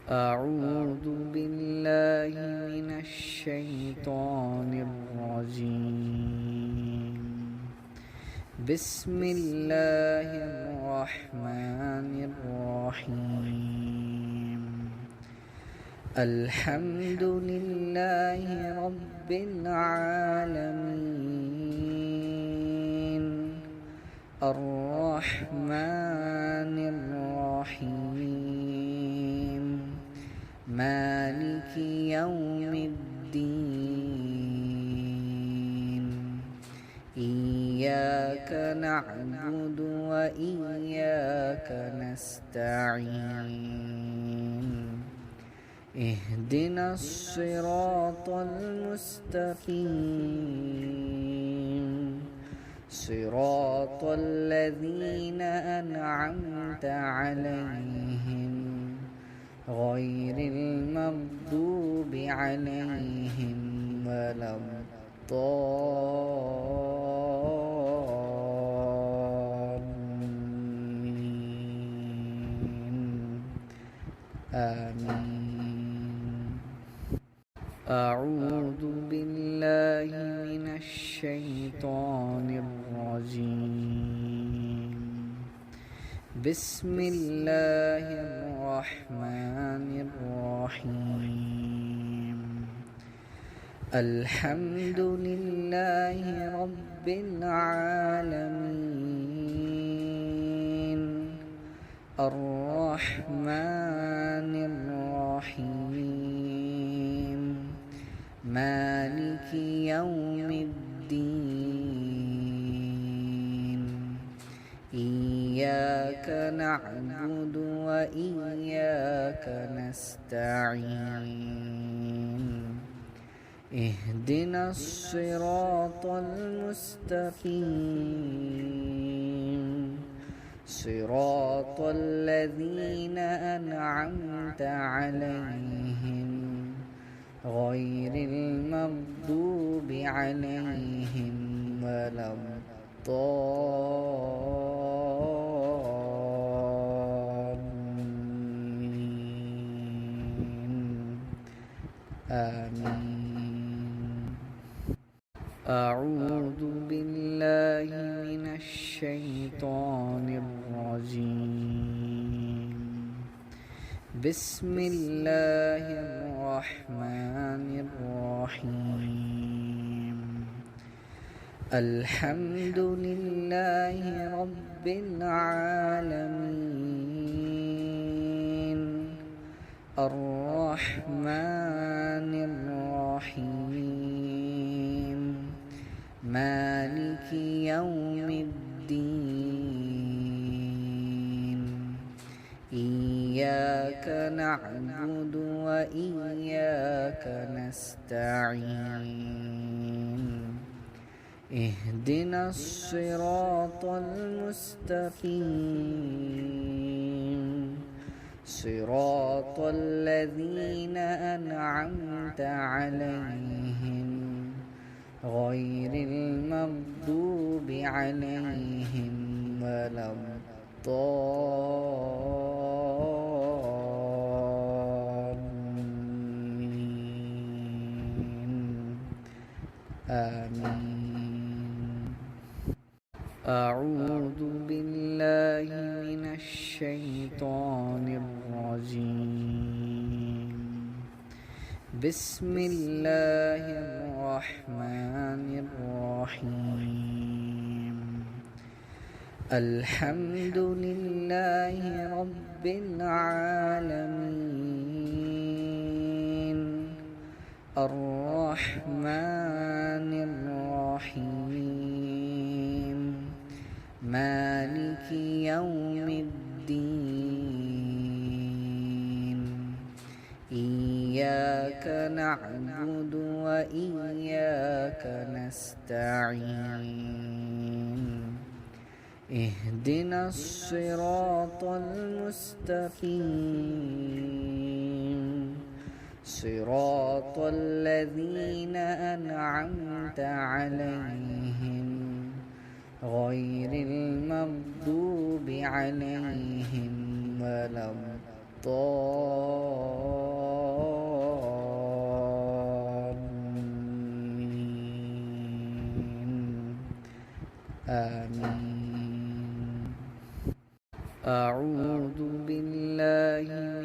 أعوذ بالله من الشيطان الرجيم. بسم الله الرحمن الرحيم. الحمد لله رب العالمين الرحمن الرحيم مالك يوم الدين. إياك نعبد وإياك نستعين. اهدنا الصراط المستقيم صراط الذين أنعمت عليهم غير المغضوب عليهم ولا الضالين. آمين. أعوذ بالله من الشيطان الرجيم. بسم الله الرحمن الرحيم. الحمد لله رب العالمين الرحمن الرحيم مالك يوم الدين. إياك نعبد وإياك نستعين. اهدنا الصراط المستقيم صراط الذين أنعمت عليهم غير المغضوب عليهم ولا الضالين. آمين. أعوذ بالله من الشيطان الرجيم. بسم الله الرحمن الرحيم. الحمد لله رب العالمين الرحمن الرحيم مالك يوم الدين. إياك نعبد وإياك نستعين. اهدنا الصراط المستقيم صراط الذين أنعمت عليهم غير المغضوب عليهم ولا الضالين. آمين. أعوذ بالله من الشيطان الرجيم. بسم الله الرحمن الرحيم. الحمد لله رب العالمين الرحمن الرحيم مالك يوم الدين. إياك نعبد وإياك نستعين. اهدنا الصراط المستقيم صراط الذين أنعمت عليهم غير المغضوب عليهم ولا الضالين.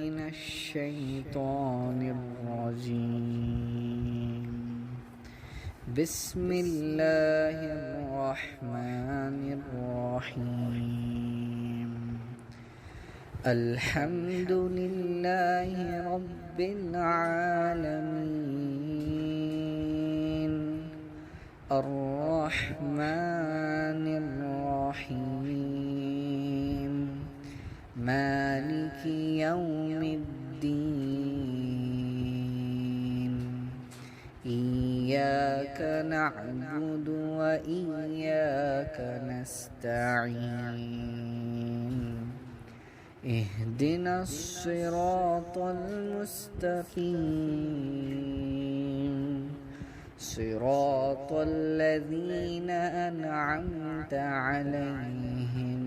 من الشيطان الرجيم. بسم الله الرحمن الرحيم. الحمد لله رب العالمين الرحمن الرحيم مالك يوم الدين. إياك نعبد وإياك نستعين. اهدنا الصراط المستقيم صراط الذين أنعمت عليهم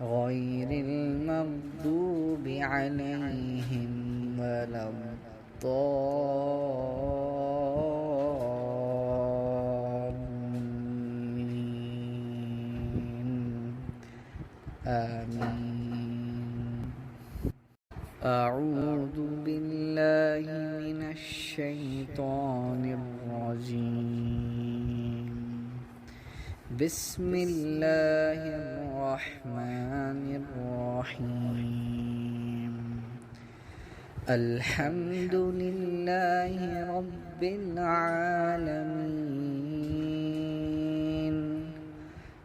غير المغضوب عليهم ولا الضالين. آمين. أعوذ بالله من الشيطان الرجيم. بسم الله الرحمن الرحيم. الحمد لله رب العالمين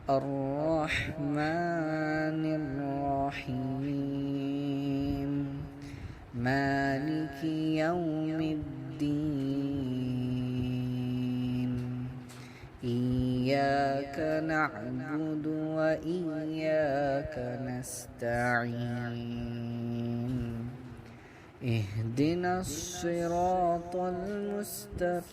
الرحمن الرحيم مالك يوم الدين. إياك نعبد وإياك نستعين. اهدنا الصراط المستقيم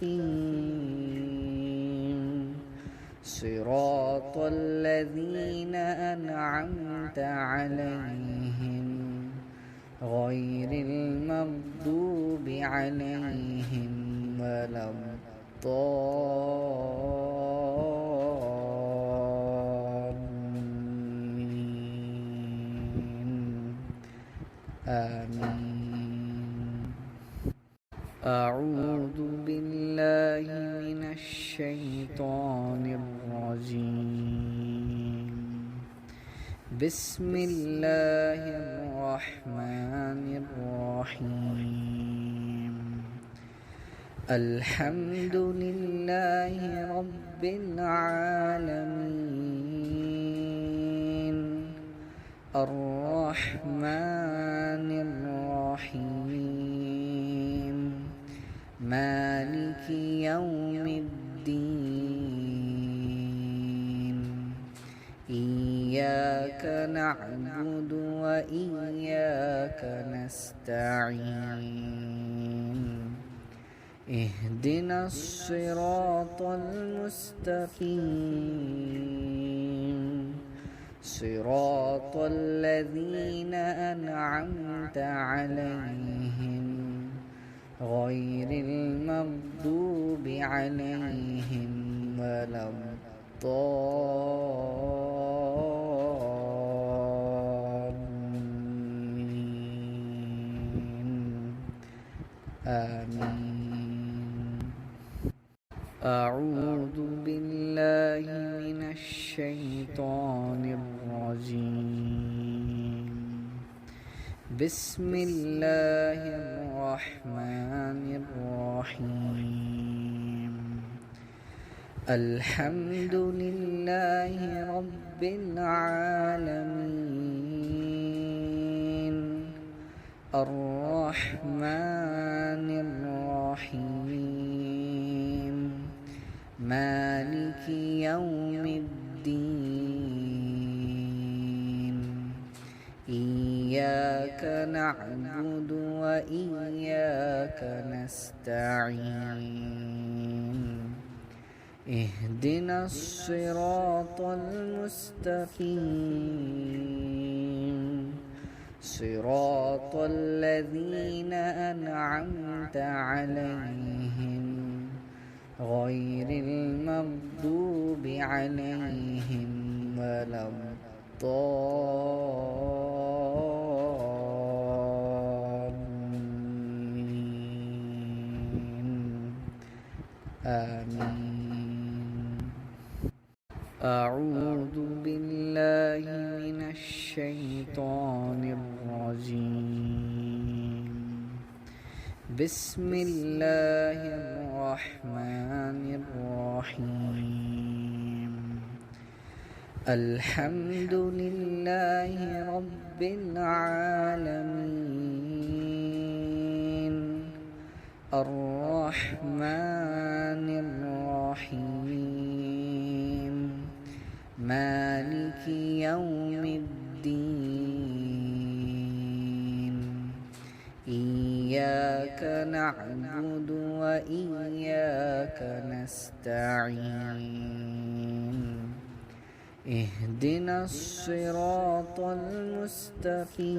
صراط الذين أنعمت عليهم غير المغضوب عليهم ولا الضالين. آمين. أعوذ بالله من الشيطان الرجيم. بسم الله الرحمن الرحيم. الحمد لله رب العالمين الرحمن الرحيم مالك يوم الدين. إياك نعبد وإياك نستعين. اهدنا الصراط المستقيم صراط الذين أنعمت عليهم غير المغضوب عليهم ولا الضالين. آمين. أعوذ بالله من الشيطان الرجيم. بسم الله الرحمن الرحيم. الحمد لله رب العالمين الرحمن الرحيم مالك يوم الدين. إياك نعبد وإياك نستعين. اهدنا الصراط المستقيم صراط الذين أنعمت عليهم غير المغضوب عليهم ولا الضالين. آمين. أعوذ بالله من الشيطان الرجيم. بسم الله الرحمن الرحيم. الحمد لله رب العالمين. الرحمن الرحيم. مالك يوم الدين. إياك نعبد وإياك نستعين. اهدنا الصراط المستقيم.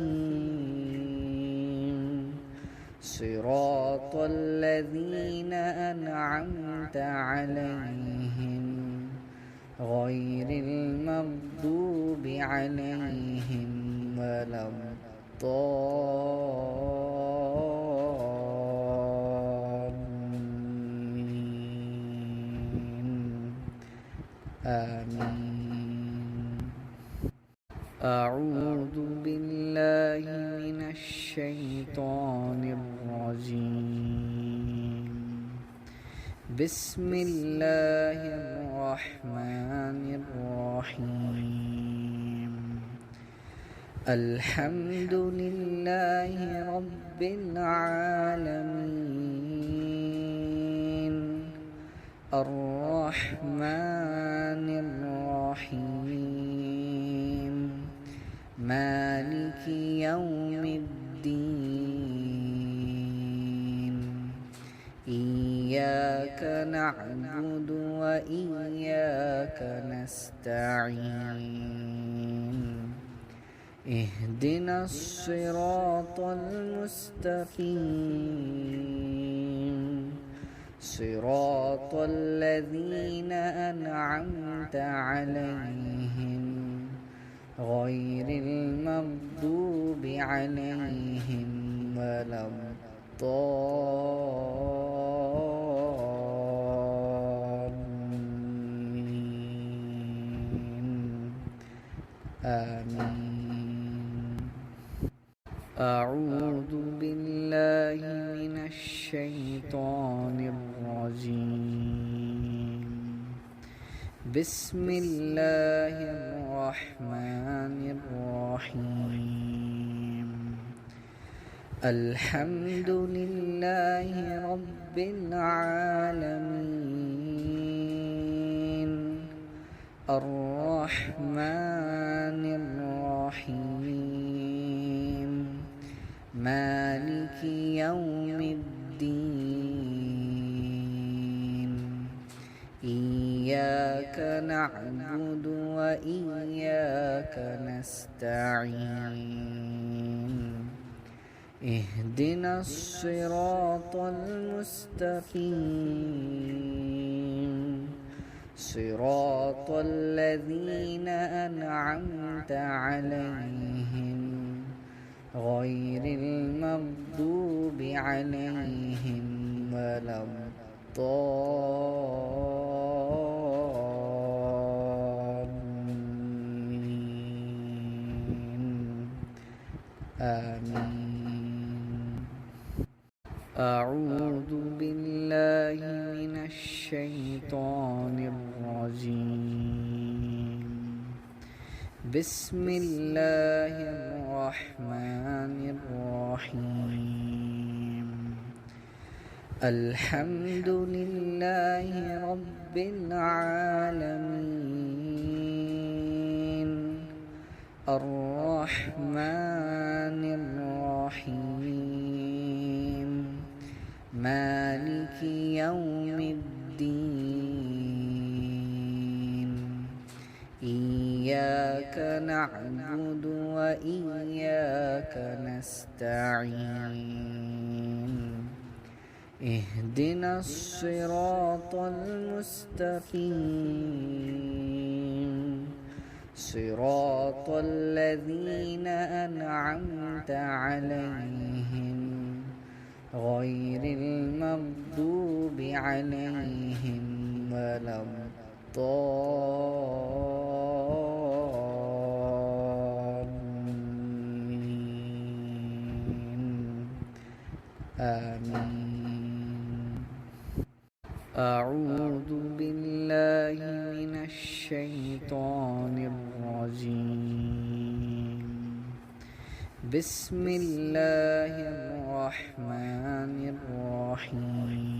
صراط الذين أنعمت عليهم غير المغضوب عليهم ولا الضالين. آمين. أعوذ بالله من الشيطان الرجيم. بسم الله الرحمن الرحيم. الحمد لله رب العالمين. الرحمن الرحيم. مالك يوم الدين. إياك نعبد وإياك نستعين. اهدنا الصراط المستقيم. صراط الذين أنعمت عليهم غير المغضوب عليهم ولا الضالين. آمين. أعوذ بالله من الشيطان الرجيم. بسم الله الرحمن الرحيم. الحمد لله رب العالمين. الرحمن الرحيم. مالك يوم الدين. إياك نعبد وإياك نستعين. اهدنا الصراط المستقيم. صراط الذين أنعمت عليهم غير المغضوب عليهم ولا الضالين. آمين. أعوذ بالله من الشيطان الرجيم. بسم الله الرحمن الرحيم. الحمد لله رب العالمين. الرحمن الرحيم. مالك يوم الدين. إياك نعبد وإياك نستعين. اهدنا الصراط المستقيم. صراط الذين أنعمت عليهم غير المغضوب عليهم ولا الضالين آمين. أعوذ بالله من الشيطان الرجيم. بسم الله الرحمن الرحيم.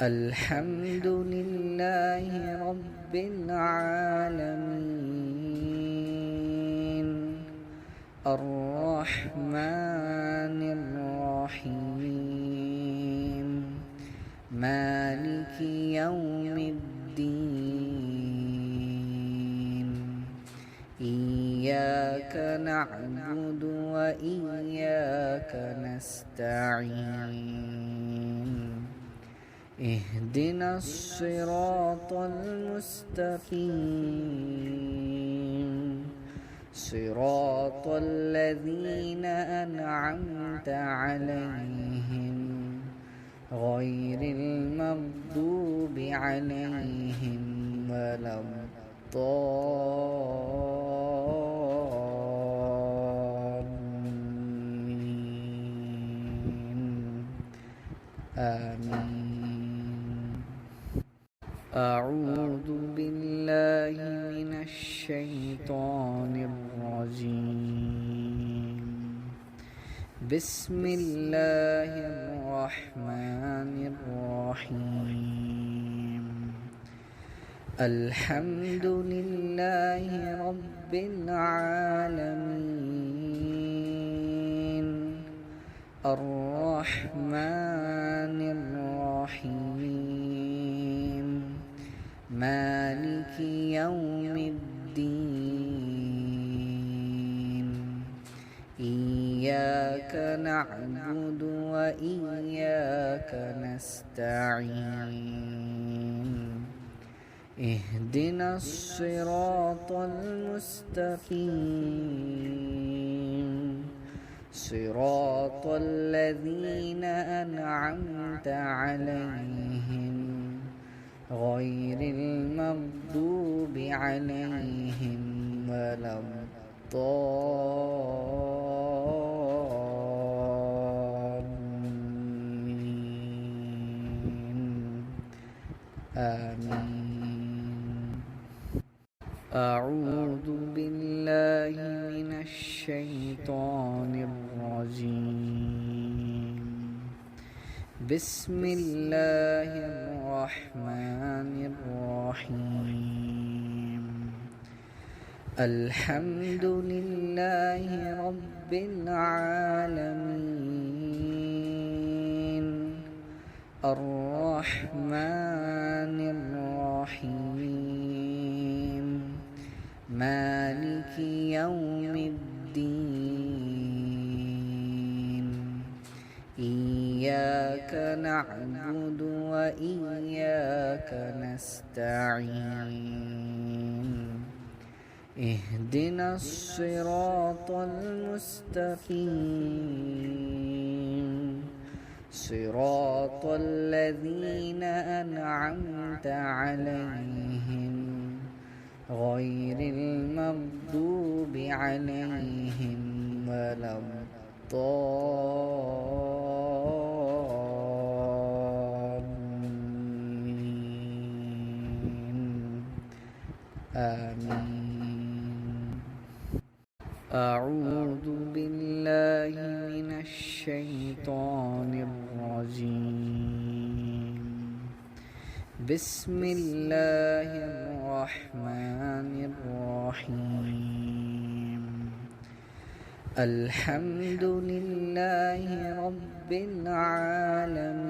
الحمد لله رب العالمين الرحمن الرحيم مالك يوم الدين. إياك نعبد وإياك نستعين. اهدنا الصراط المستقيم صراط الذين أنعمت عليهم غير المغضوب عليهم ولا الضالين آمين. أعوذ بالله من الشيطان الرجيم. بسم الله الرحمن الرحيم. الحمد لله رب العالمين الرحمن الرحيم مالك يوم الدين. إياك نعبد وإياك نستعين. اهدنا الصراط المستقيم صراط الذين أنعمت عليهم غير المغضوب عليهم ولا الضالين آمين. أعوذ بالله من الشيطان الرجيم. بسم الله الرحمن الرحيم. الحمد لله رب العالمين الرحمن الرحيم مالك يوم الدين. إياك نعبد وإياك نستعين. اهدنا الصراط المستقيم صراط الذين أنعمت عليهم غير المغضوب عليهم ولا الضالين آمين. أعوذ بالله من الشيطان الرجيم. بسم الله الرحمن الرحيم. الحمد لله رب العالمين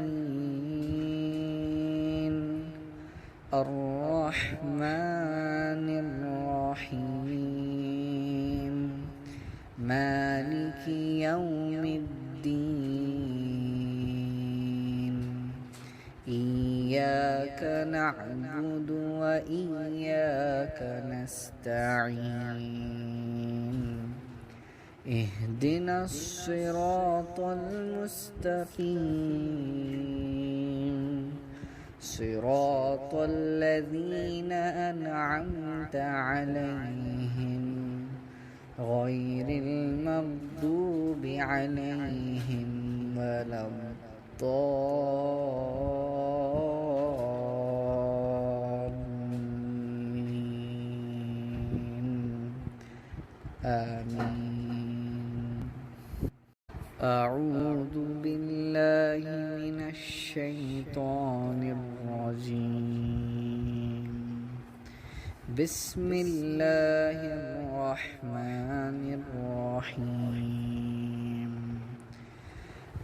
الرحمن الرحيم مالك يوم الدين. إياك نعبد وإياك نستعين. اهدنا الصراط المستقيم صراط الذين أنعمت عليهم غير المغضوب عليهم ولا الضالين آمين. أعوذ بالله من الشيطان الرجيم. بسم الله الرحمن الرحيم.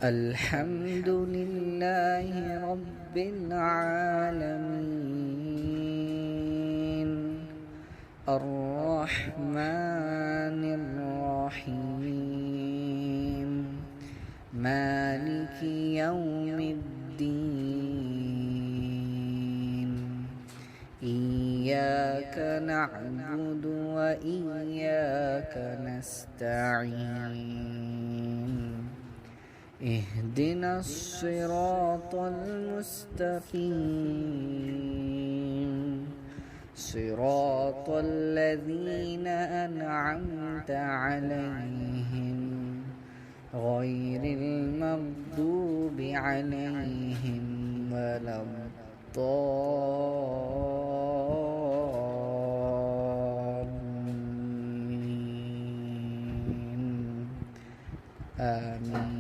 الحمد لله رب العالمين الرحمن الرحيم مالك يوم الدين إياك نعبد وإياك نستعين اهدنا الصراط المستقيم صراط الذين أنعمت عليهم غير المغضوب عليهم ولا الضالين آمين.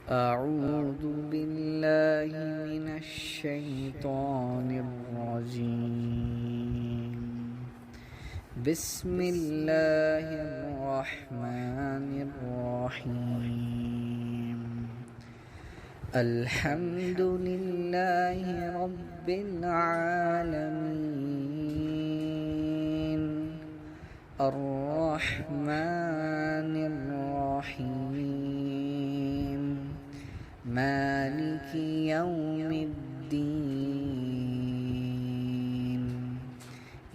أعوذ بالله من الشيطان الرجيم. بسم الله الرحمن الرحيم. الحمد لله رب العالمين الرحمن الرحيم مالك يوم الدين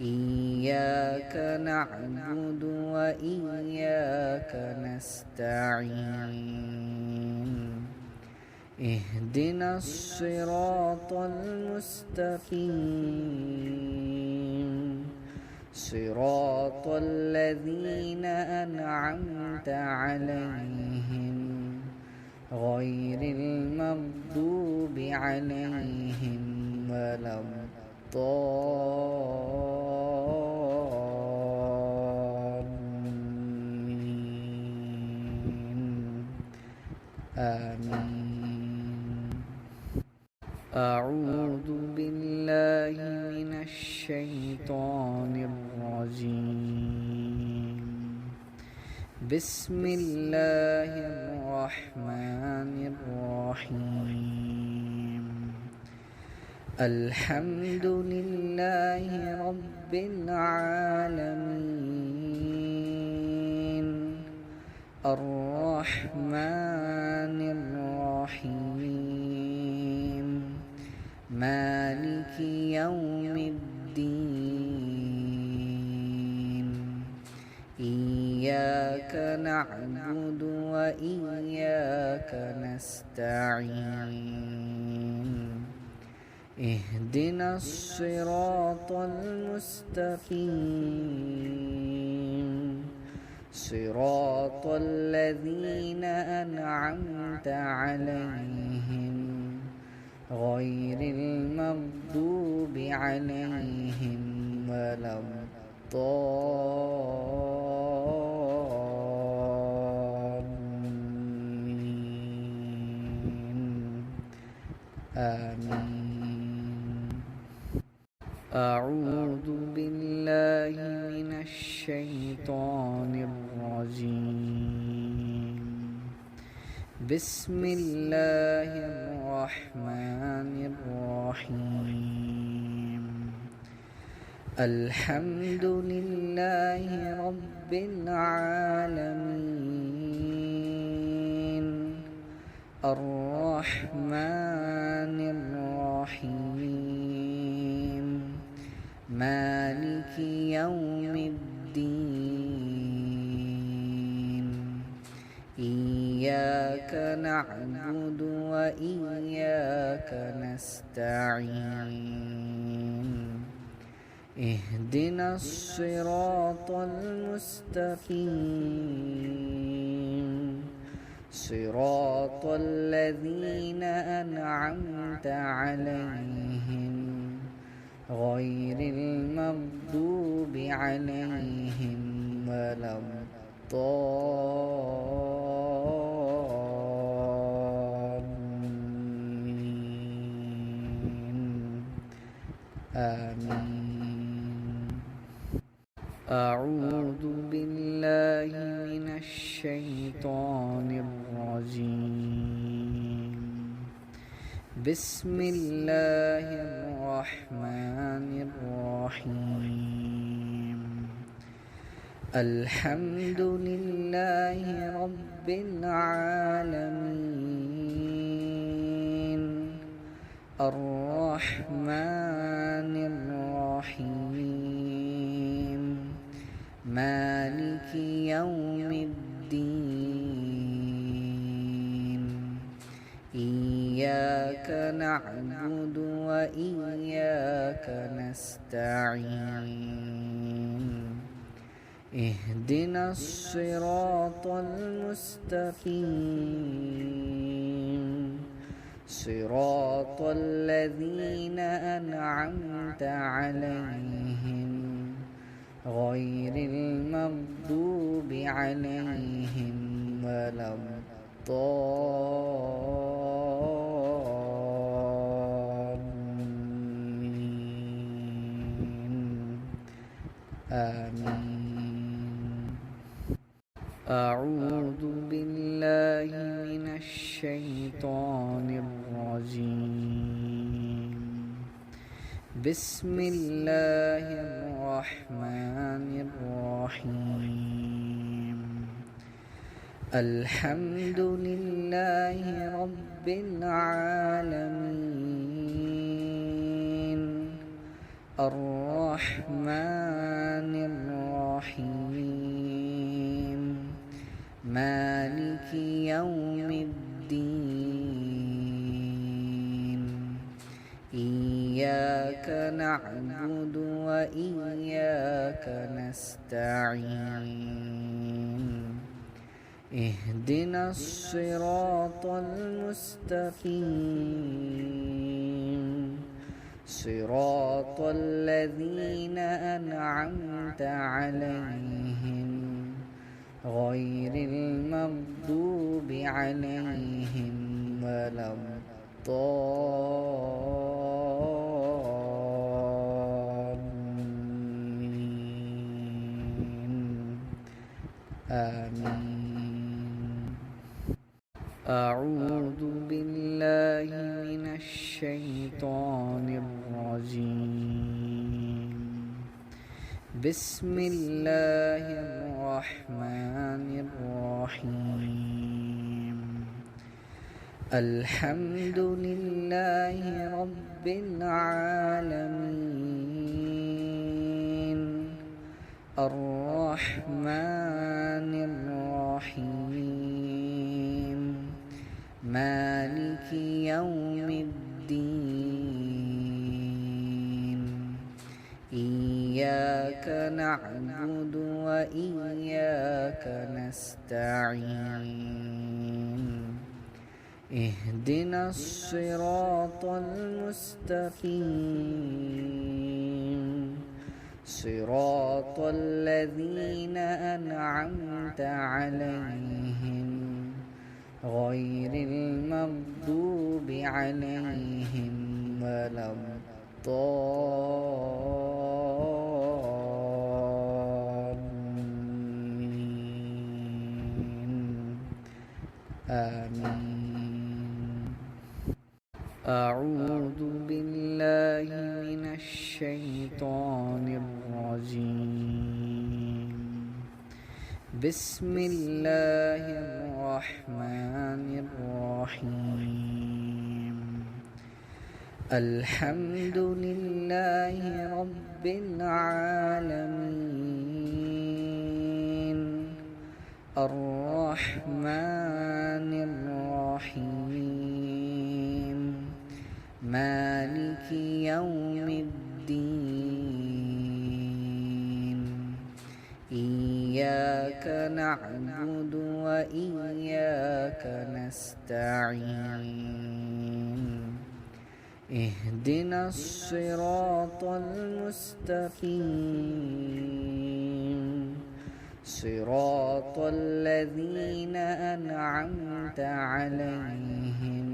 إياك نعبد وإياك نستعين اهدنا الصراط المستقيم صراط الذين أنعمت عليهم غير المغضوب عليهم ولا الضالين آمين. أعوذ بالله من الشيطان الرجيم. بسم الله الرحمن الرحيم. الحمد لله رب العالمين الرحمن الرحيم مالك يوم الدين إياك نعبد وإياك نستعين اهدنا الصراط المستقيم صراط الذين أنعمت عليهم غير المغضوب عليهم ولا الضالين آمين. أعوذ بالله من الشيطان الرجيم. بسم الله الرحمن الرحيم. الحمد لله رب العالمين الرحمن الرحيم مالك يوم الدين إياك نعبد وإياك نستعين اهدنا الصراط المستقيم صراط الذين أنعمت عليهم غير المغضوب عليهم ولا الضالين آمين. أعوذ بالله من الشيطان الرجيم. بسم الله الرحمن الرحيم. الحمد لله رب العالمين الرحمن الرحيم مالك يوم الدين إياك نعبد وإياك نستعين اهدنا الصراط المستقيم صراط الذين أنعمت عليهم غير المغضوب عليهم ولا الضالين آمين. أعوذ بالله من الشيطان الرجيم. بسم الله الرحمن الرحيم. الحمد لله رب العالمين الرحمن الرحيم مالك يوم الدين إياك نعبد وإياك نستعين اهدنا الصراط المستقيم صراط الذين أنعمت عليهم غير المغضوب عليهم ولا الضالين آمين. أعوذ بالله من الشيطان الرجيم. بسم الله الرحمن الرحيم. الحمد لله رب العالمين الرحمن الرحيم مالك يوم الدين إياك نعبد وإياك نستعين اهدنا الصراط المستقيم صراط الذين أنعمت عليهم غير المغضوب عليهم ولا الضالين آمين. أعوذ بالله من الشيطان الرجيم. بسم الله الرحمن الرحيم. الحمد لله رب العالمين الرحمن الرحيم مالك يوم الدين إياك نعبد وإياك نستعين اهدنا الصراط المستقيم صراط الذين أنعمت عليهم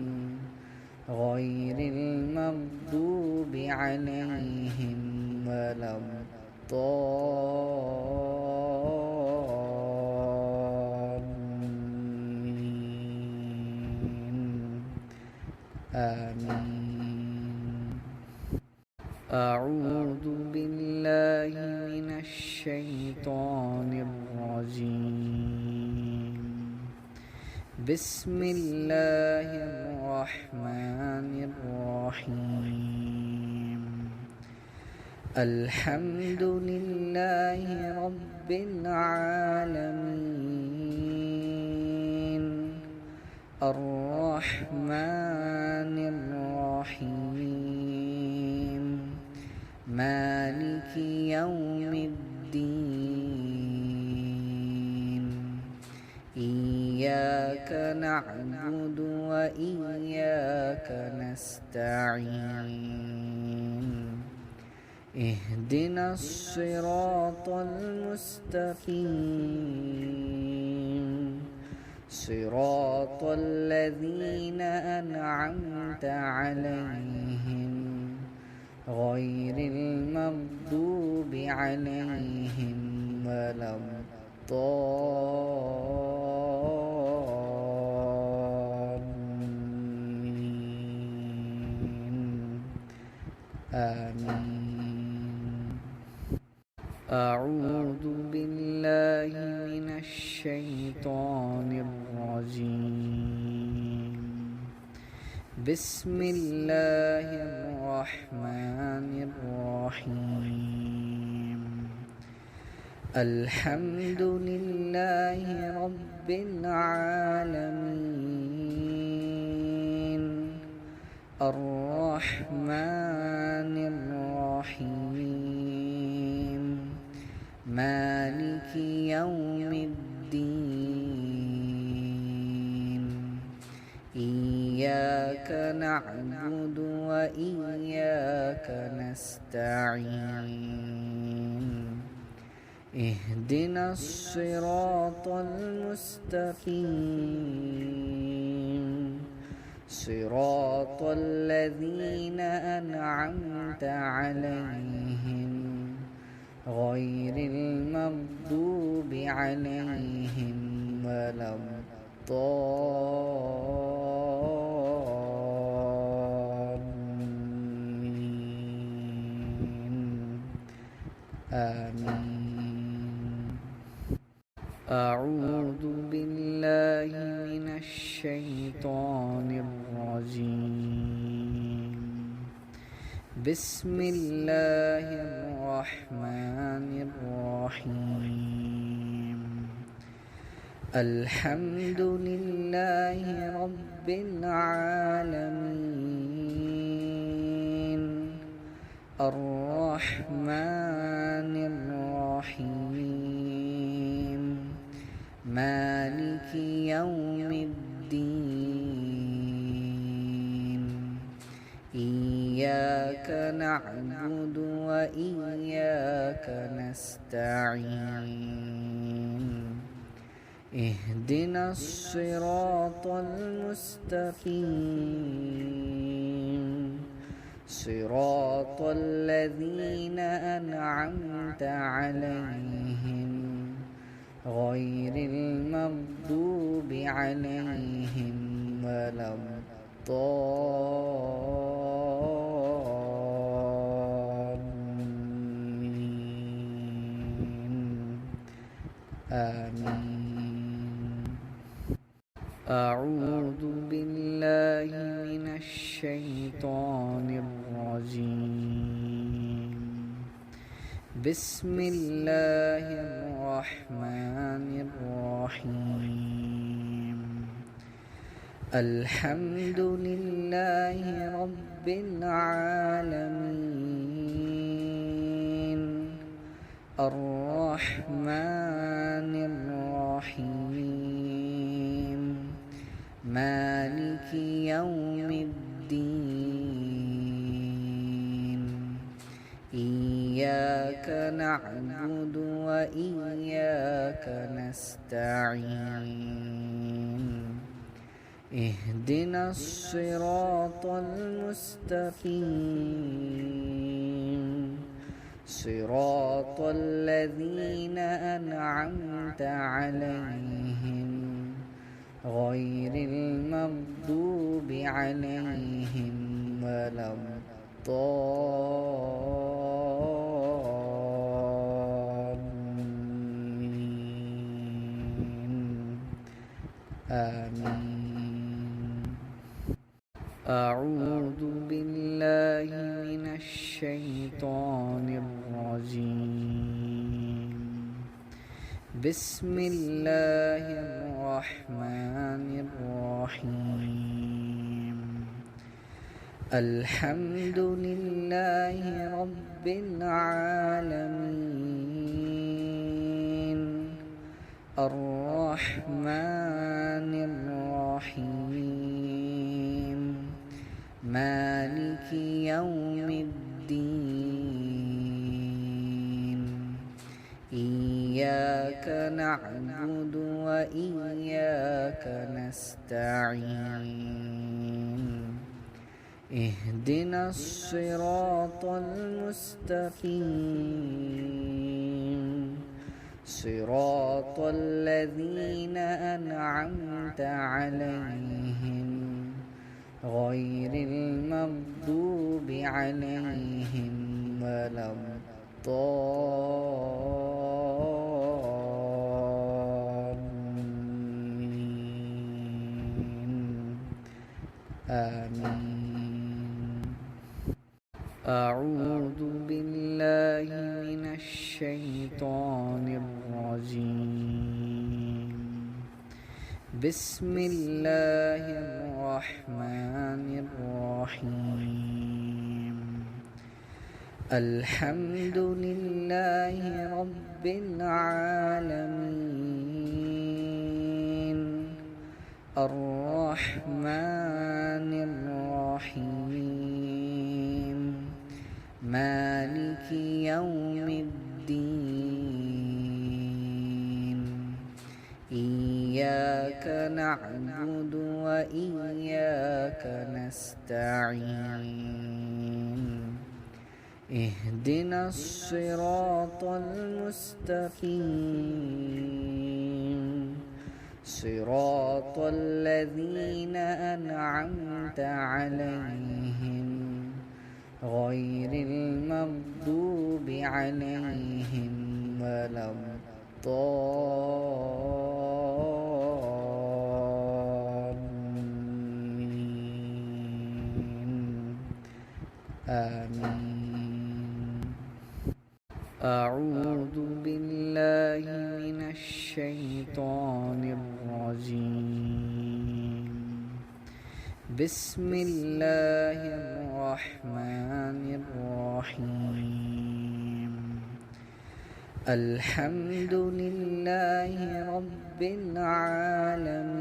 غير المغضوب عليهم ولا الضالين آمين. أعوذ بالله من الشيطان الرجيم بسم الله الرحمن الرحيم الحمد لله رب العالمين الرحمن الرحيم مالك يوم الدين إياك نعبد وإياك نستعين اهدنا الصراط المستقيم صراط الذين أنعمت عليهم غير المغضوب عليهم ولا الضالين آمين. أعوذ بالله من الشيطان الرجيم بسم الله الرحمن الرحيم الحمد لله رب العالمين الرحمن الرحيم مالك يوم الدين إياك نعبد وإياك نستعين اهدنا الصراط المستقيم صراط الذين أنعمت عليهم غير المغضوب عليهم ولا الضالين آمين. أعوذ بالله من الشيطان الرجيم بسم الله الرحمن الرحيم الحمد لله رب العالمين الرحمن الرحيم مالك يوم الدين إياك نعبد وإياك نستعين اهدنا الصراط المستقيم صراط الذين أنعمت عليهم غير المغضوب عليهم ولا الضالين آمين. أعوذ بالله من الشيطان الرجيم بسم الله الرحمن الرحيم الحمد لله رب العالمين الرحمن الرحيم مالك يوم الدين إياك نعبد وإياك نستعين اهدنا الصراط المستقيم صراط الذين أنعمت عليهم غير المغضوب عليهم ولا الضالين آمين. أعوذ بالله من الشيطان الرجيم بسم الله الرحمن الرحيم الحمد لله رب العالمين الرحمن الرحيم مالك يوم الدين إياك نعبد وإياك نستعين اهدنا الصراط المستقيم صراط الذين أنعمت عليهم غير المغضوب عليهم ولا الضالين آمين. أعوذ بالله من الشيطان الرجيم بسم الله الرحمن الرحيم الحمد لله رب العالمين الرحمن الرحيم مالك يوم الدين إياك نعبد وإياك نستعين اهدنا الصراط المستقيم صراط الذين أنعمت عليهم غير المغضوب عليهم ولا الضالين آمين. أعوذ بالله من الشيطان الرجيم بسم الله الرحمن الرحيم الحمد لله رب العالمين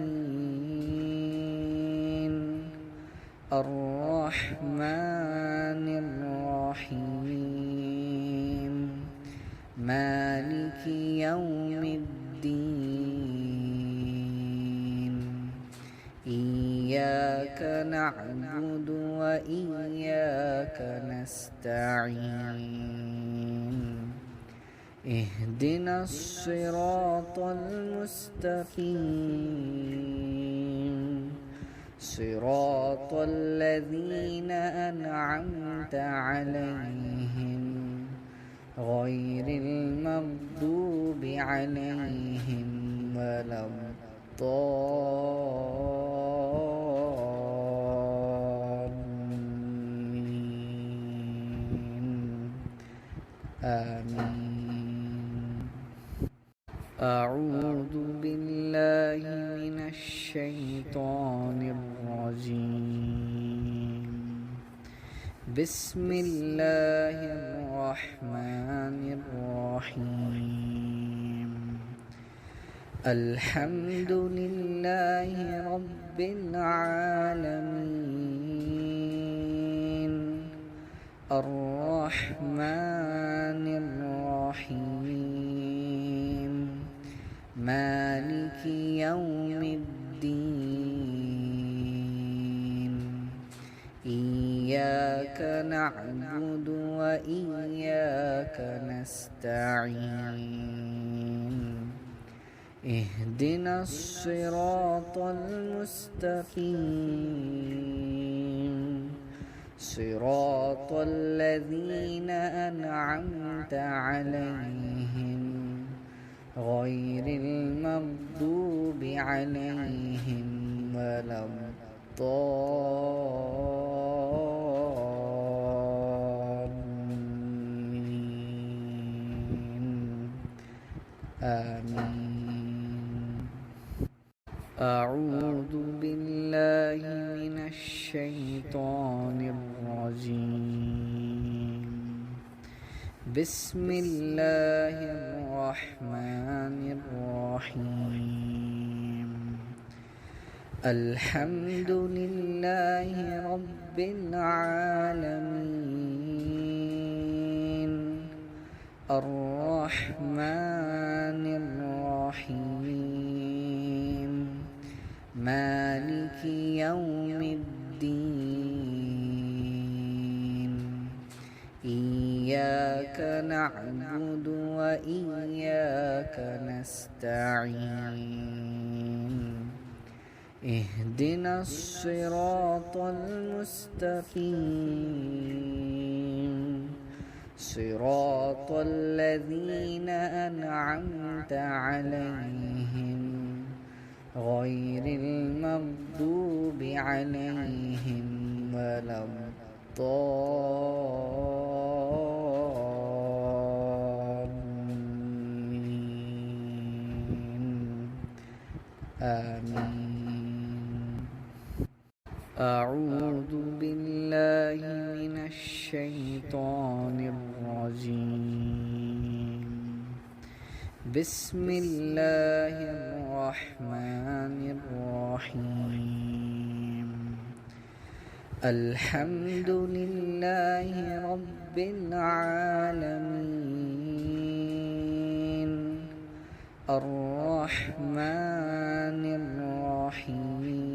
الرحمن الرحيم مالك يوم الدين إياك نعبد وإياك نستعين اهدنا الصراط المستقيم صراط الذين أنعمت عليهم غير المغضوب عليهم ولا الضالين آمين. من الشيطان الرجيم. بسم الله الرحمن الرحيم. الحمد لله رب العالمين الرحمن الرحيم مالك يوم الدين. إياك نعبد وإياك نستعين. اهدنا الصراط المستقيم صراط الذين أنعمت عليهم غير المغضوب عليهم ولا الضالين. آمين. أعوذ بالله من الشيطان الرجيم. بسم الله الرحمن الرحيم. الحمد لله رب العالمين الرحمن الرحيم مالك يوم الدين. إياك نعبد وإياك نستعين. اهدنا الصراط المستقيم صراط الذين أنعمت عليهم غير المغضوب عليهم ولا الضالين. آمين. أعوذ بالله من الشيطان الرجيم. بسم الله الرحمن الرحيم. الحمد لله رب العالمين الرحمن الرحيم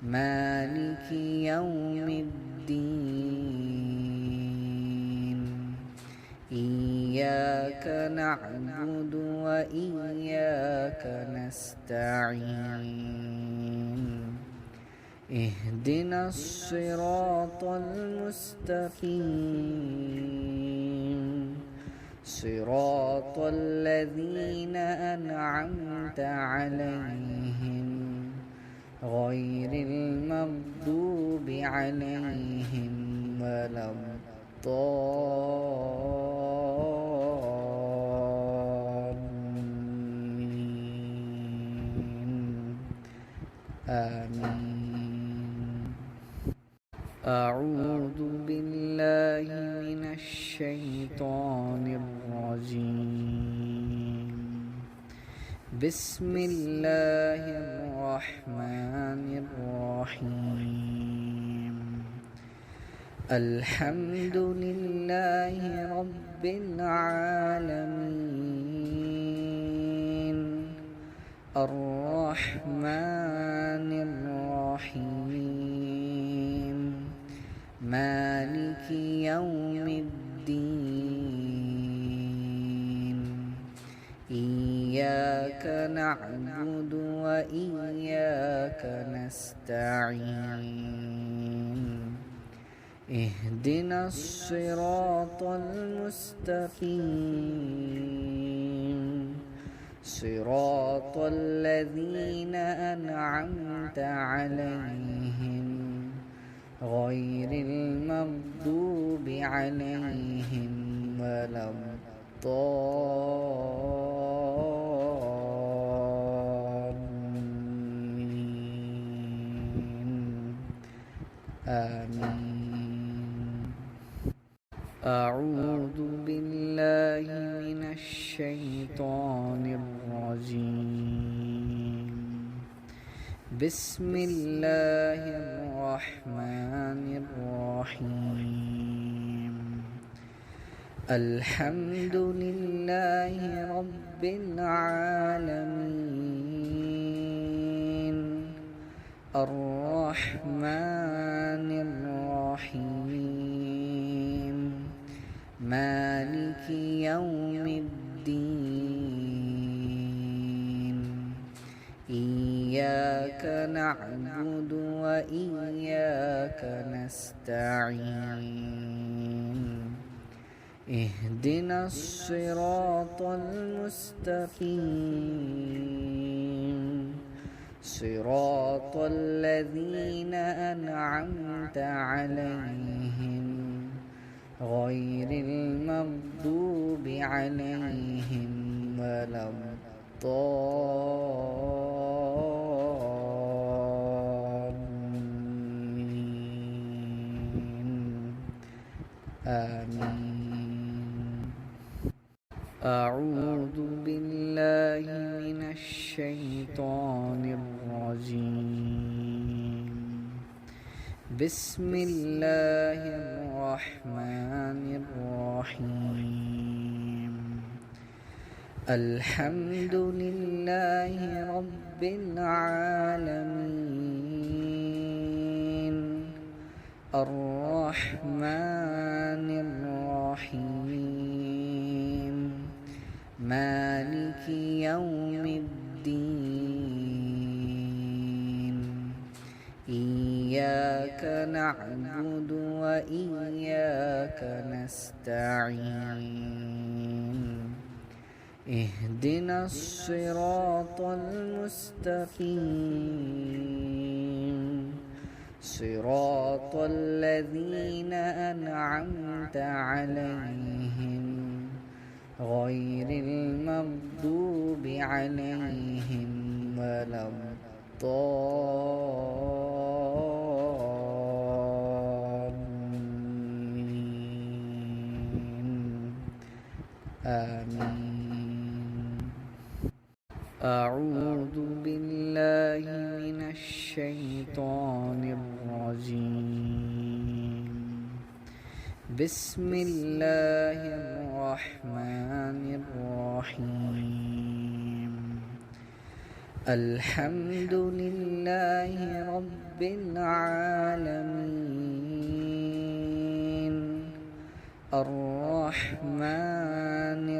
مالك يوم الدين. إياك نعبد وإياك نستعين. اهدنا الصراط المستقيم صراط الذين أنعمت عليهم غير المغضوب عليهم ولا الضالين. آمين. أعوذ بالله من الشيطان الرجيم. بسم الله الرحمن الرحيم. الحمد لله رب العالمين الرحمن الرحيم مالك يوم الدين. إياك نعبد وإياك نستعين. اهدنا الصراط المستقيم صراط الذين أنعمت عليهم غير المغضوب عليهم ولا الضالين. آمين. أعوذ بالله من الشيطان الرجيم. بسم الله الرحمن الرحيم. الحمد لله رب العالمين. الرحمن الرحيم. مالك يوم الدين. إياك نعبد وإياك نستعين. اهدنا الصراط المستقيم. صراط الذين أنعمت عليهم غير المغضوب عليهم ولا الضالين. آمين. أعوذ بالله من الشيطان الرجيم. بسم الله الرحمن الرحيم. الحمد لله رب العالمين. الرحمن الرحيم. مالك يوم الدين. إياك نعبد وإياك نستعين. اهدنا الصراط المستقيم. صراط الذين أنعمت عليهم غير المغضوب عليهم ولا الضالين. آمين. أعوذ بالله من الشيطان الرجيم. بسم الله الرحمن الرحيم. الحمد لله رب العالمين. الرحمن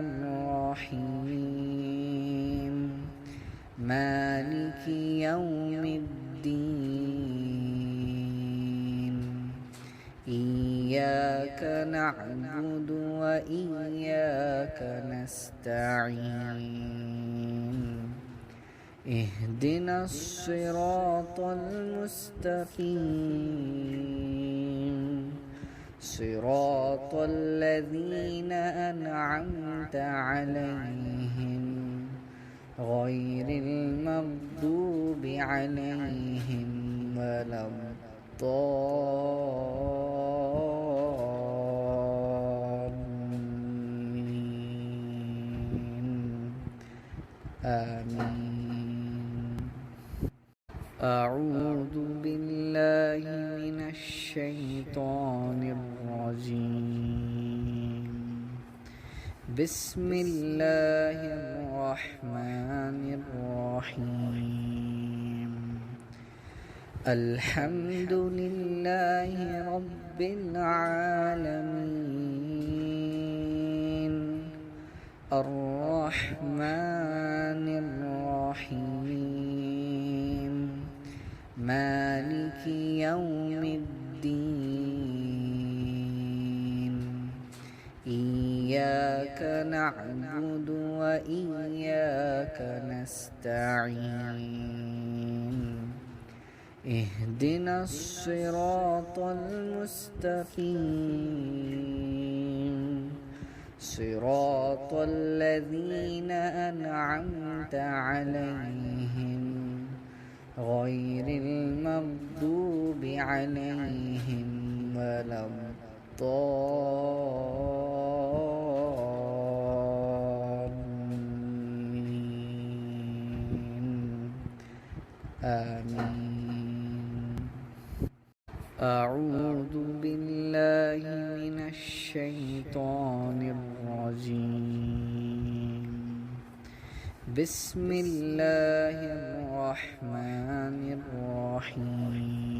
الرحيم. مالك يوم الدين. إياك نعبد وإياك نستعين. اهدنا الصراط المستقيم. صراط الذين أنعمت عليهم غير المغضوب عليهم ولا الضالين. آمين. أعوذ بالله من الشيطان الرجيم. بسم الله الرحمن الرحيم. الحمد لله رب العالمين. الرحمن الرحيم. مالك يوم الدين. إياك نعبد وإياك نستعين. اهدنا الصراط المستقيم. صراط الذين أنعمت عليهم غير المغضوب عليهم ولا الضالين آمين. أعوذ بالله من الشيطان الرجيم. بسم الله الرحمن الرحيم.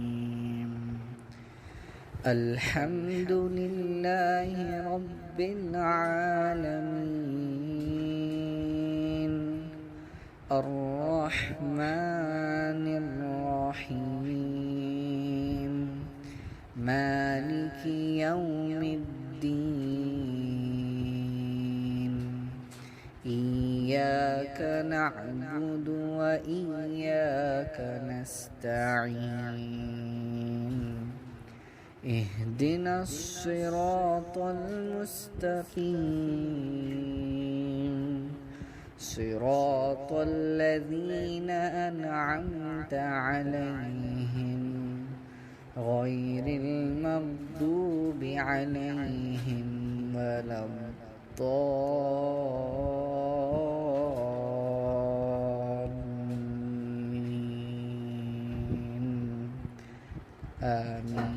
الحمد لله رب العالمين الرحمن الرحيم مالك يوم الدين إياك نعبد وإياك نستعين اهدنا الصراط المستقيم صراط الذين أنعمت عليهم غير المغضوب عليهم ولا الضالين آمين.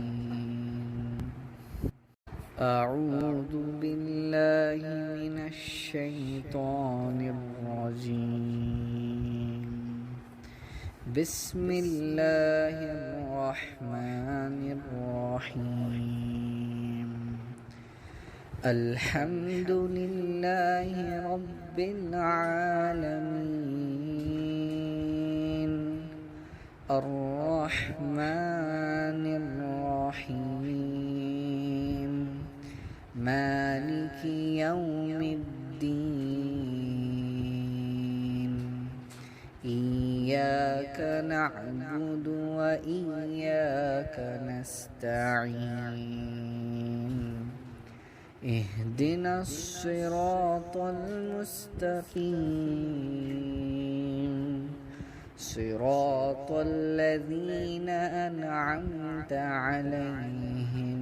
أعوذ بالله من الشيطان الرجيم. بسم الله الرحمن الرحيم. الحمد لله رب العالمين الرحمن الرحيم مالك يوم الدين إياك نعبد وإياك نستعين اهدنا الصراط المستقيم صراط الذين أنعمت عليهم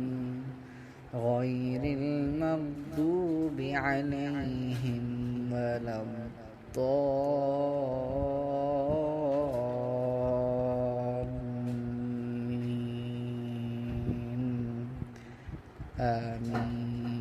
غير المغضوب عليهم ولا الضالين آمين.